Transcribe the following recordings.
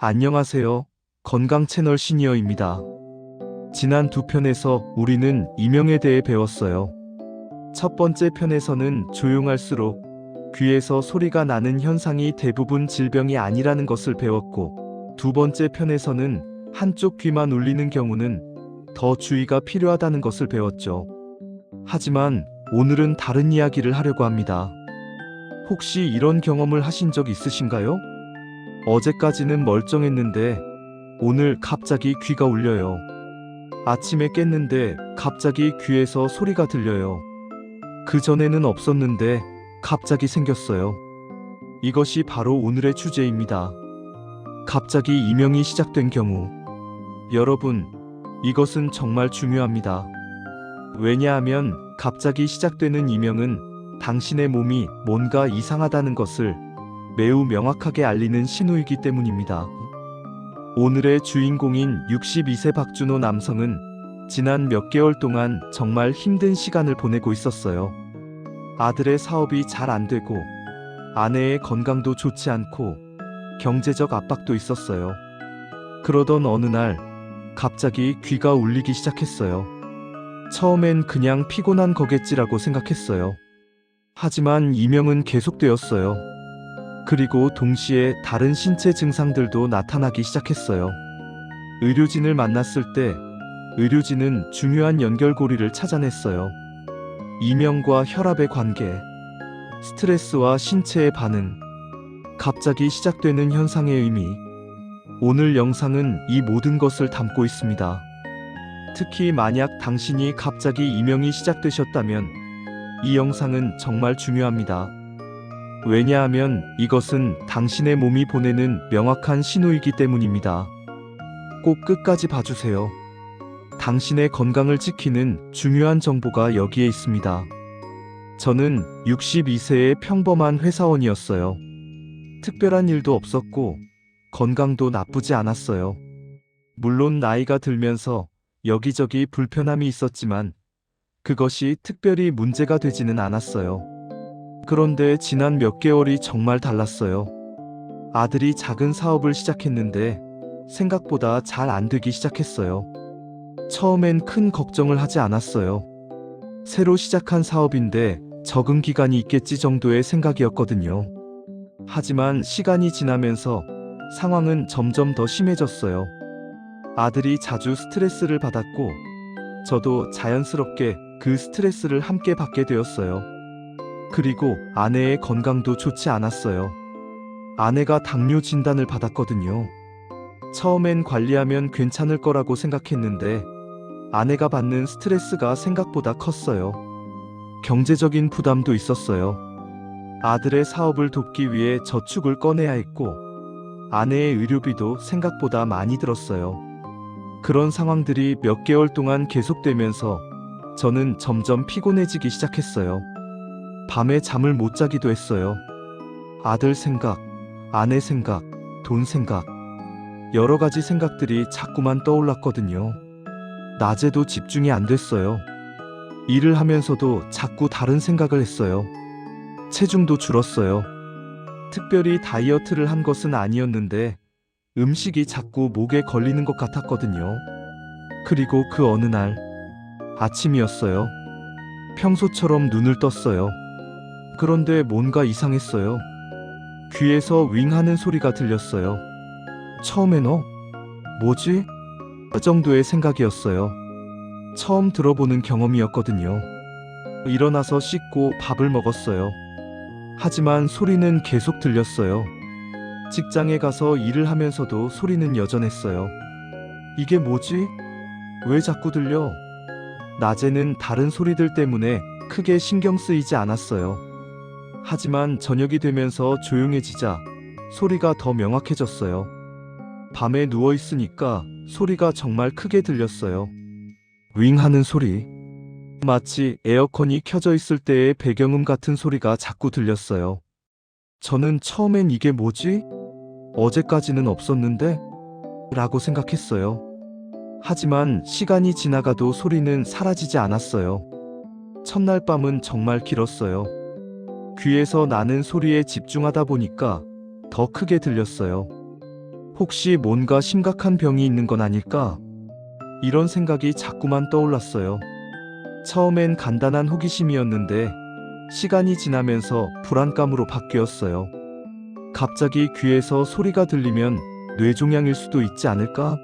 안녕하세요. 건강 채널 시니어입니다. 지난 두 편에서 우리는 이명에 대해 배웠어요. 첫 번째 편에서는 조용할수록 귀에서 소리가 나는 현상이 대부분 질병이 아니라는 것을 배웠고, 두 번째 편에서는 한쪽 귀만 울리는 경우는 더 주의가 필요하다는 것을 배웠죠. 하지만 오늘은 다른 이야기를 하려고 합니다. 혹시 이런 경험을 하신 적 있으신가요? 어제까지는 멀쩡했는데 오늘 갑자기 귀가 울려요. 아침에 깼는데 갑자기 귀에서 소리가 들려요. 그전에는 없었는데 갑자기 생겼어요. 이것이 바로 오늘의 주제입니다. 갑자기 이명이 시작된 경우. 여러분, 이것은 정말 중요합니다. 왜냐하면 갑자기 시작되는 이명은 당신의 몸이 뭔가 이상하다는 것을 매우 명확하게 알리는 신호이기 때문입니다. 오늘의 주인공인 62세 박준호 남성은 지난 몇 개월 동안 정말 힘든 시간을 보내고 있었어요. 아들의 사업이 잘 안 되고 아내의 건강도 좋지 않고 경제적 압박도 있었어요. 그러던 어느 날 갑자기 귀가 울리기 시작했어요. 처음엔 그냥 피곤한 거겠지라고 생각했어요. 하지만 이명은 계속되었어요. 그리고 동시에 다른 신체 증상들도 나타나기 시작했어요. 의료진을 만났을 때 의료진은 중요한 연결고리를 찾아냈어요. 이명과 혈압의 관계, 스트레스와 신체의 반응, 갑자기 시작되는 현상의 의미. 오늘 영상은 이 모든 것을 담고 있습니다. 특히 만약 당신이 갑자기 이명이 시작되셨다면 이 영상은 정말 중요합니다. 왜냐하면 이것은 당신의 몸이 보내는 명확한 신호이기 때문입니다. 꼭 끝까지 봐주세요. 당신의 건강을 지키는 중요한 정보가 여기에 있습니다. 저는 62세의 평범한 회사원이었어요. 특별한 일도 없었고 건강도 나쁘지 않았어요. 물론 나이가 들면서 여기저기 불편함이 있었지만 그것이 특별히 문제가 되지는 않았어요. 그런데 지난 몇 개월이 정말 달랐어요. 아들이 작은 사업을 시작했는데 생각보다 잘 안 되기 시작했어요. 처음엔 큰 걱정을 하지 않았어요. 새로 시작한 사업인데 적응 기간이 있겠지 정도의 생각이었거든요. 하지만 시간이 지나면서 상황은 점점 더 심해졌어요. 아들이 자주 스트레스를 받았고 저도 자연스럽게 그 스트레스를 함께 받게 되었어요. 그리고 아내의 건강도 좋지 않았어요. 아내가 당뇨 진단을 받았거든요. 처음엔 관리하면 괜찮을 거라고 생각했는데 아내가 받는 스트레스가 생각보다 컸어요. 경제적인 부담도 있었어요. 아들의 사업을 돕기 위해 저축을 꺼내야 했고 아내의 의료비도 생각보다 많이 들었어요. 그런 상황들이 몇 개월 동안 계속되면서 저는 점점 피곤해지기 시작했어요. 밤에 잠을 못 자기도 했어요. 아들 생각, 아내 생각, 돈 생각, 여러 가지 생각들이 자꾸만 떠올랐거든요. 낮에도 집중이 안 됐어요. 일을 하면서도 자꾸 다른 생각을 했어요. 체중도 줄었어요. 특별히 다이어트를 한 것은 아니었는데 음식이 자꾸 목에 걸리는 것 같았거든요. 그리고 그 어느 날 아침이었어요. 평소처럼 눈을 떴어요. 그런데 뭔가 이상했어요. 귀에서 윙 하는 소리가 들렸어요. 처음엔 뭐지? 그 정도의 생각이었어요. 처음 들어보는 경험이었거든요. 일어나서 씻고 밥을 먹었어요. 하지만 소리는 계속 들렸어요. 직장에 가서 일을 하면서도 소리는 여전했어요. 이게 뭐지? 왜 자꾸 들려? 낮에는 다른 소리들 때문에 크게 신경 쓰이지 않았어요. 하지만 저녁이 되면서 조용해지자 소리가 더 명확해졌어요. 밤에 누워 있으니까 소리가 정말 크게 들렸어요. 윙 하는 소리. 마치 에어컨이 켜져 있을 때의 배경음 같은 소리가 자꾸 들렸어요. 저는 처음엔 이게 뭐지? 어제까지는 없었는데? 라고 생각했어요. 하지만 시간이 지나가도 소리는 사라지지 않았어요. 첫날 밤은 정말 길었어요. 귀에서 나는 소리에 집중하다 보니까 더 크게 들렸어요. 혹시 뭔가 심각한 병이 있는 건 아닐까? 이런 생각이 자꾸만 떠올랐어요. 처음엔 간단한 호기심이었는데 시간이 지나면서 불안감으로 바뀌었어요. 갑자기 귀에서 소리가 들리면 뇌종양일 수도 있지 않을까?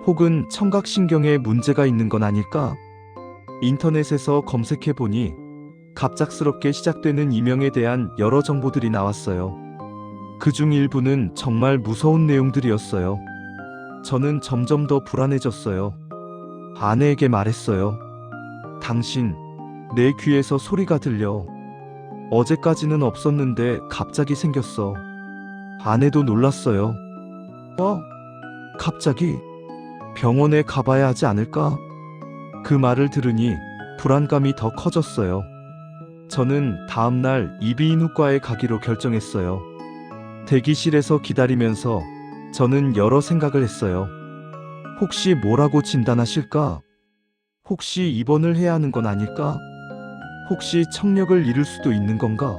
혹은 청각신경에 문제가 있는 건 아닐까? 인터넷에서 검색해보니 갑작스럽게 시작되는 이명에 대한 여러 정보들이 나왔어요. 그중 일부는 정말 무서운 내용들이었어요. 저는 점점 더 불안해졌어요. 아내에게 말했어요. 당신, 내 귀에서 소리가 들려. 어제까지는 없었는데 갑자기 생겼어. 아내도 놀랐어요. 갑자기? 병원에 가봐야 하지 않을까? 그 말을 들으니 불안감이 더 커졌어요. 저는 다음날 이비인후과에 가기로 결정했어요. 대기실에서 기다리면서 저는 여러 생각을 했어요. 혹시 뭐라고 진단하실까? 혹시 입원을 해야 하는 건 아닐까? 혹시 청력을 잃을 수도 있는 건가?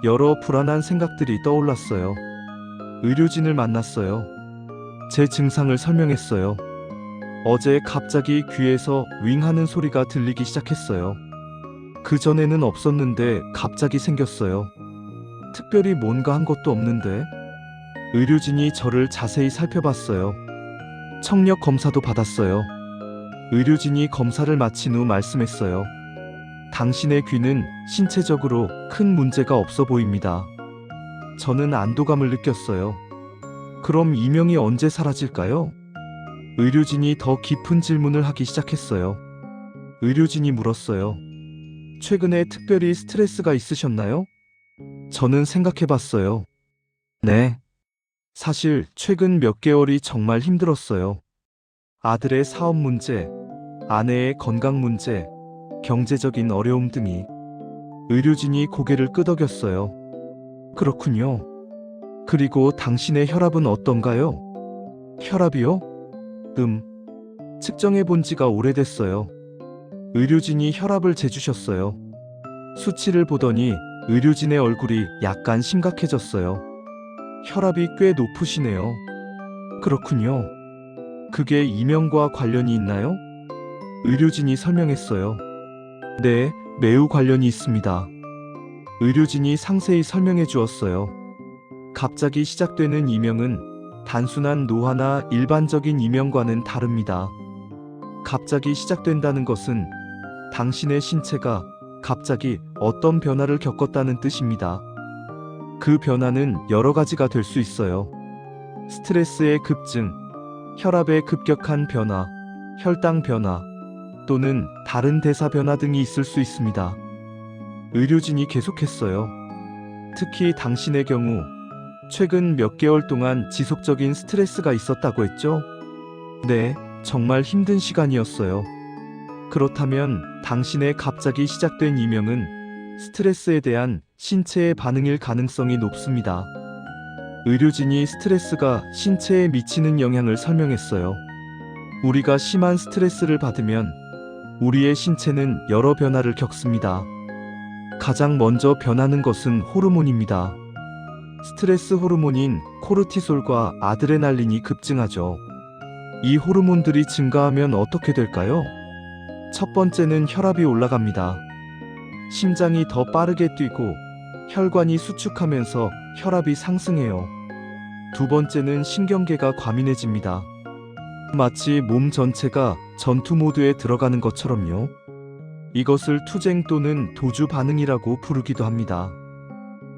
여러 불안한 생각들이 떠올랐어요. 의료진을 만났어요. 제 증상을 설명했어요. 어제 갑자기 귀에서 윙 하는 소리가 들리기 시작했어요. 그전에는 없었는데 갑자기 생겼어요. 특별히 뭔가 한 것도 없는데. 의료진이 저를 자세히 살펴봤어요. 청력 검사도 받았어요. 의료진이 검사를 마친 후 말씀했어요. 당신의 귀는 신체적으로 큰 문제가 없어 보입니다. 저는 안도감을 느꼈어요. 그럼 이명이 언제 사라질까요? 의료진이 더 깊은 질문을 하기 시작했어요. 의료진이 물었어요. 최근에 특별히 스트레스가 있으셨나요? 저는 생각해봤어요. 네. 사실 최근 몇 개월이 정말 힘들었어요. 아들의 사업 문제, 아내의 건강 문제, 경제적인 어려움 등이. 의료진이 고개를 끄덕였어요. 그렇군요. 그리고 당신의 혈압은 어떤가요? 혈압이요? 측정해 본 지가 오래됐어요. 의료진이 혈압을 재주셨어요. 수치를 보더니 의료진의 얼굴이 약간 심각해졌어요. 혈압이 꽤 높으시네요. 그렇군요. 그게 이명과 관련이 있나요? 의료진이 설명했어요. 네, 매우 관련이 있습니다. 의료진이 상세히 설명해 주었어요. 갑자기 시작되는 이명은 단순한 노화나 일반적인 이명과는 다릅니다. 갑자기 시작된다는 것은 당신의 신체가 갑자기 어떤 변화를 겪었다는 뜻입니다. 그 변화는 여러 가지가 될 수 있어요. 스트레스의 급증, 혈압의 급격한 변화, 혈당 변화, 또는 다른 대사 변화 등이 있을 수 있습니다. 의료진이 계속했어요. 특히 당신의 경우 최근 몇 개월 동안 지속적인 스트레스가 있었다고 했죠? 네, 정말 힘든 시간이었어요. 그렇다면 당신의 갑자기 시작된 이명은 스트레스에 대한 신체의 반응일 가능성이 높습니다. 의료진이 스트레스가 신체에 미치는 영향을 설명했어요. 우리가 심한 스트레스를 받으면 우리의 신체는 여러 변화를 겪습니다. 가장 먼저 변하는 것은 호르몬입니다. 스트레스 호르몬인 코르티솔과 아드레날린이 급증하죠. 이 호르몬들이 증가하면 어떻게 될까요? 첫 번째는 혈압이 올라갑니다. 심장이 더 빠르게 뛰고 혈관이 수축하면서 혈압이 상승해요. 두 번째는 신경계가 과민해집니다. 마치 몸 전체가 전투 모드에 들어가는 것처럼요. 이것을 투쟁 또는 도주 반응이라고 부르기도 합니다.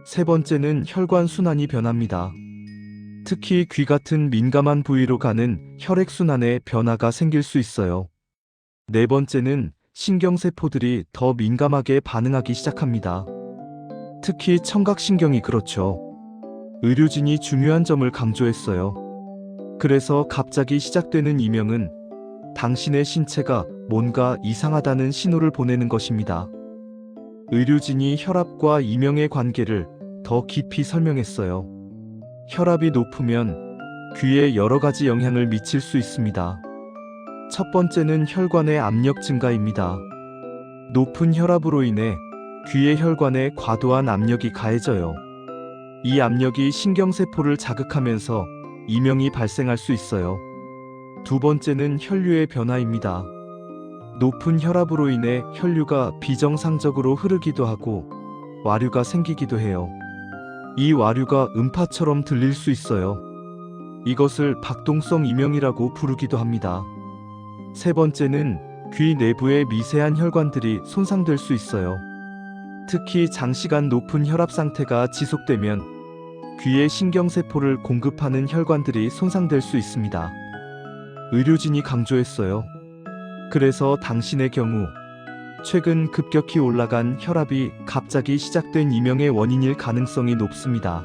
세 번째는 혈관 순환이 변합니다. 특히 귀 같은 민감한 부위로 가는 혈액순환에 변화가 생길 수 있어요. 네 번째는 신경세포들이 더 민감하게 반응하기 시작합니다. 특히 청각신경이 그렇죠. 의료진이 중요한 점을 강조했어요. 그래서 갑자기 시작되는 이명은 당신의 신체가 뭔가 이상하다는 신호를 보내는 것입니다. 의료진이 혈압과 이명의 관계를 더 깊이 설명했어요. 혈압이 높으면 귀에 여러 가지 영향을 미칠 수 있습니다. 첫 번째는 혈관의 압력 증가입니다. 높은 혈압으로 인해 귀의 혈관에 과도한 압력이 가해져요. 이 압력이 신경세포를 자극하면서 이명이 발생할 수 있어요. 두 번째는 혈류의 변화입니다. 높은 혈압으로 인해 혈류가 비정상적으로 흐르기도 하고 와류가 생기기도 해요. 이 와류가 음파처럼 들릴 수 있어요. 이것을 박동성 이명이라고 부르기도 합니다. 세 번째는 귀 내부의 미세한 혈관들이 손상될 수 있어요. 특히 장시간 높은 혈압 상태가 지속되면 귀의 신경세포를 공급하는 혈관들이 손상될 수 있습니다. 의료진이 강조했어요. 그래서 당신의 경우 최근 급격히 올라간 혈압이 갑자기 시작된 이명의 원인일 가능성이 높습니다.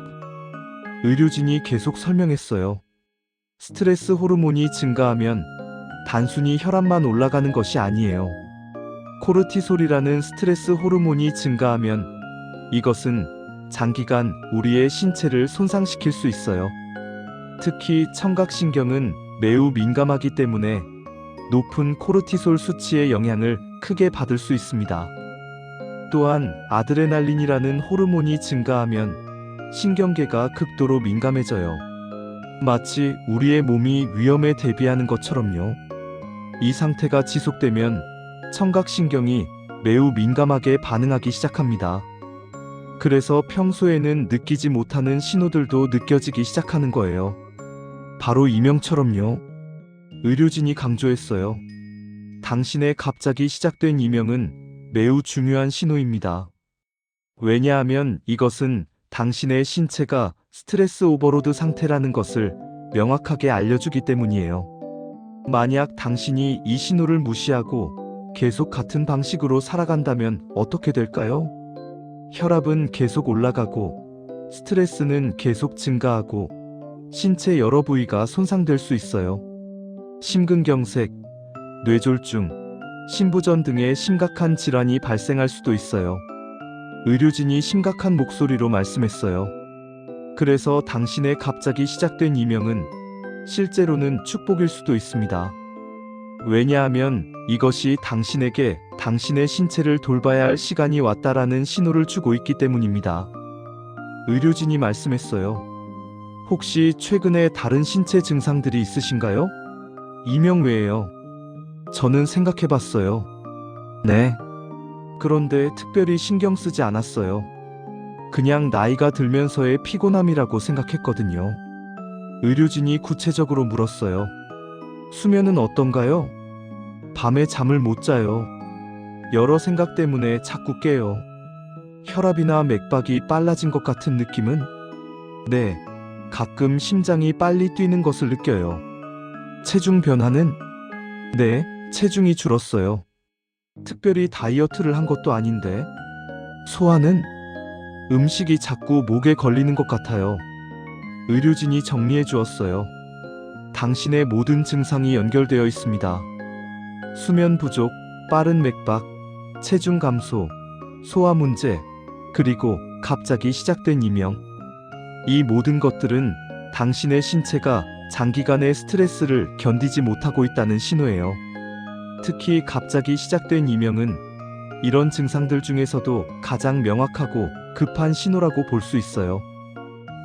의료진이 계속 설명했어요. 스트레스 호르몬이 증가하면 단순히 혈압만 올라가는 것이 아니에요. 코르티솔이라는 스트레스 호르몬이 증가하면 이것은 장기간 우리의 신체를 손상시킬 수 있어요. 특히 청각신경은 매우 민감하기 때문에 높은 코르티솔 수치의 영향을 크게 받을 수 있습니다. 또한 아드레날린이라는 호르몬이 증가하면 신경계가 극도로 민감해져요. 마치 우리의 몸이 위험에 대비하는 것처럼요. 이 상태가 지속되면 청각신경이 매우 민감하게 반응하기 시작합니다. 그래서 평소에는 느끼지 못하는 신호들도 느껴지기 시작하는 거예요. 바로 이명처럼요. 의료진이 강조했어요. 당신의 갑자기 시작된 이명은 매우 중요한 신호입니다. 왜냐하면 이것은 당신의 신체가 스트레스 오버로드 상태라는 것을 명확하게 알려주기 때문이에요. 만약 당신이 이 신호를 무시하고 계속 같은 방식으로 살아간다면 어떻게 될까요? 혈압은 계속 올라가고 스트레스는 계속 증가하고 신체 여러 부위가 손상될 수 있어요. 심근경색, 뇌졸중, 심부전 등의 심각한 질환이 발생할 수도 있어요. 의료진이 심각한 목소리로 말씀했어요. 그래서 당신의 갑자기 시작된 이명은 실제로는 축복일 수도 있습니다. 왜냐하면 이것이 당신에게 당신의 신체를 돌봐야 할 시간이 왔다라는 신호를 주고 있기 때문입니다. 의료진이 말씀했어요. 혹시 최근에 다른 신체 증상들이 있으신가요? 이명 외에요. 저는 생각해봤어요. 네. 그런데 특별히 신경 쓰지 않았어요. 그냥 나이가 들면서의 피곤함이라고 생각했거든요. 의료진이 구체적으로 물었어요. 수면은 어떤가요? 밤에 잠을 못 자요. 여러 생각 때문에 자꾸 깨요. 혈압이나 맥박이 빨라진 것 같은 느낌은? 네. 가끔 심장이 빨리 뛰는 것을 느껴요. 체중 변화는? 네, 체중이 줄었어요. 특별히 다이어트를 한 것도 아닌데. 소화는? 음식이 자꾸 목에 걸리는 것 같아요. 의료진이 정리해 주었어요. 당신의 모든 증상이 연결되어 있습니다. 수면 부족, 빠른 맥박, 체중 감소, 소화 문제, 그리고 갑자기 시작된 이명. 이 모든 것들은 당신의 신체가 장기간의 스트레스를 견디지 못하고 있다는 신호예요. 특히 갑자기 시작된 이명은 이런 증상들 중에서도 가장 명확하고 급한 신호라고 볼 수 있어요.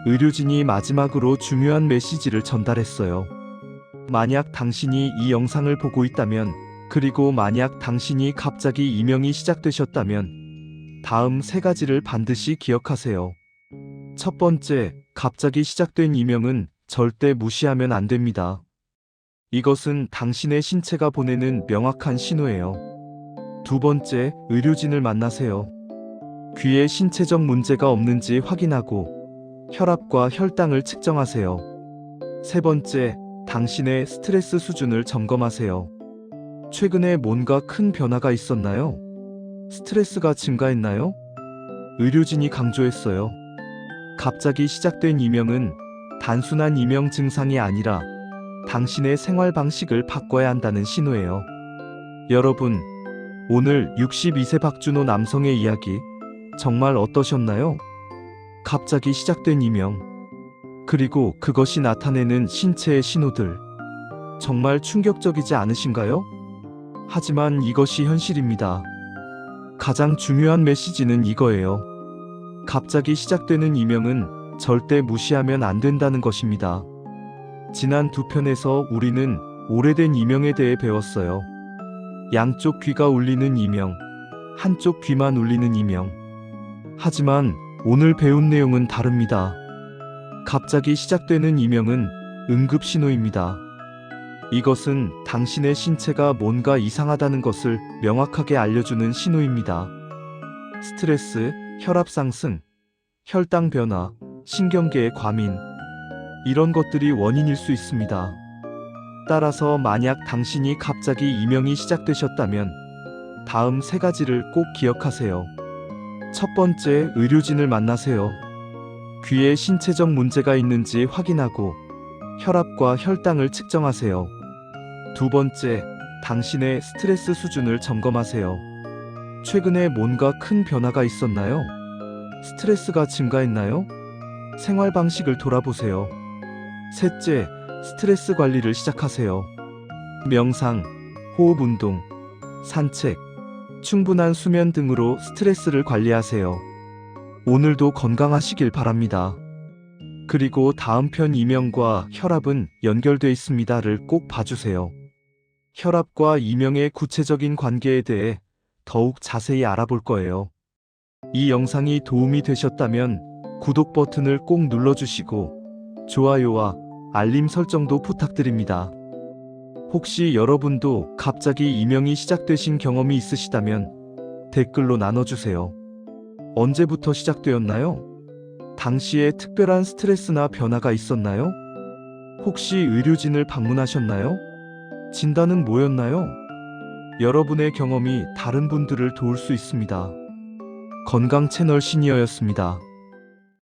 의료진이 마지막으로 중요한 메시지를 전달했어요. 만약 당신이 이 영상을 보고 있다면, 그리고 만약 당신이 갑자기 이명이 시작되셨다면, 다음 세 가지를 반드시 기억하세요. 첫 번째, 갑자기 시작된 이명은 절대 무시하면 안 됩니다. 이것은 당신의 신체가 보내는 명확한 신호예요. 두 번째, 의료진을 만나세요. 귀에 신체적 문제가 없는지 확인하고 혈압과 혈당을 측정하세요. 세 번째, 당신의 스트레스 수준을 점검하세요. 최근에 뭔가 큰 변화가 있었나요? 스트레스가 증가했나요? 의료진이 강조했어요. 갑자기 시작된 이명은 단순한 이명 증상이 아니라 당신의 생활 방식을 바꿔야 한다는 신호예요. 여러분, 오늘 62세 박준호 남성의 이야기 정말 어떠셨나요? 갑자기 시작된 이명, 그리고 그것이 나타내는 신체의 신호들. 정말 충격적이지 않으신가요? 하지만 이것이 현실입니다. 가장 중요한 메시지는 이거예요. 갑자기 시작되는 이명은 절대 무시하면 안 된다는 것입니다. 지난 두 편에서 우리는 오래된 이명에 대해 배웠어요. 양쪽 귀가 울리는 이명, 한쪽 귀만 울리는 이명. 하지만 오늘 배운 내용은 다릅니다. 갑자기 시작되는 이명은 응급 신호입니다. 이것은 당신의 신체가 뭔가 이상하다는 것을 명확하게 알려주는 신호입니다. 스트레스, 혈압 상승, 혈당 변화, 신경계의 과민, 이런 것들이 원인일 수 있습니다. 따라서 만약 당신이 갑자기 이명이 시작되셨다면 다음 세 가지를 꼭 기억하세요. 첫 번째, 의료진을 만나세요. 귀에 신체적 문제가 있는지 확인하고 혈압과 혈당을 측정하세요. 두 번째, 당신의 스트레스 수준을 점검하세요. 최근에 뭔가 큰 변화가 있었나요? 스트레스가 증가했나요? 생활 방식을 돌아보세요. 셋째, 스트레스 관리를 시작하세요. 명상, 호흡 운동, 산책, 충분한 수면 등으로 스트레스를 관리하세요. 오늘도 건강하시길 바랍니다. 그리고 다음 편 이명과 혈압은 연결돼 있습니다를 꼭 봐주세요. 혈압과 이명의 구체적인 관계에 대해 더욱 자세히 알아볼 거예요. 이 영상이 도움이 되셨다면 구독 버튼을 꼭 눌러주시고 좋아요와 알림 설정도 부탁드립니다. 혹시 여러분도 갑자기 이명이 시작되신 경험이 있으시다면 댓글로 나눠주세요. 언제부터 시작되었나요? 당시에 특별한 스트레스나 변화가 있었나요? 혹시 의료진을 방문하셨나요? 진단은 뭐였나요? 여러분의 경험이 다른 분들을 도울 수 있습니다. 건강 채널 시니어였습니다.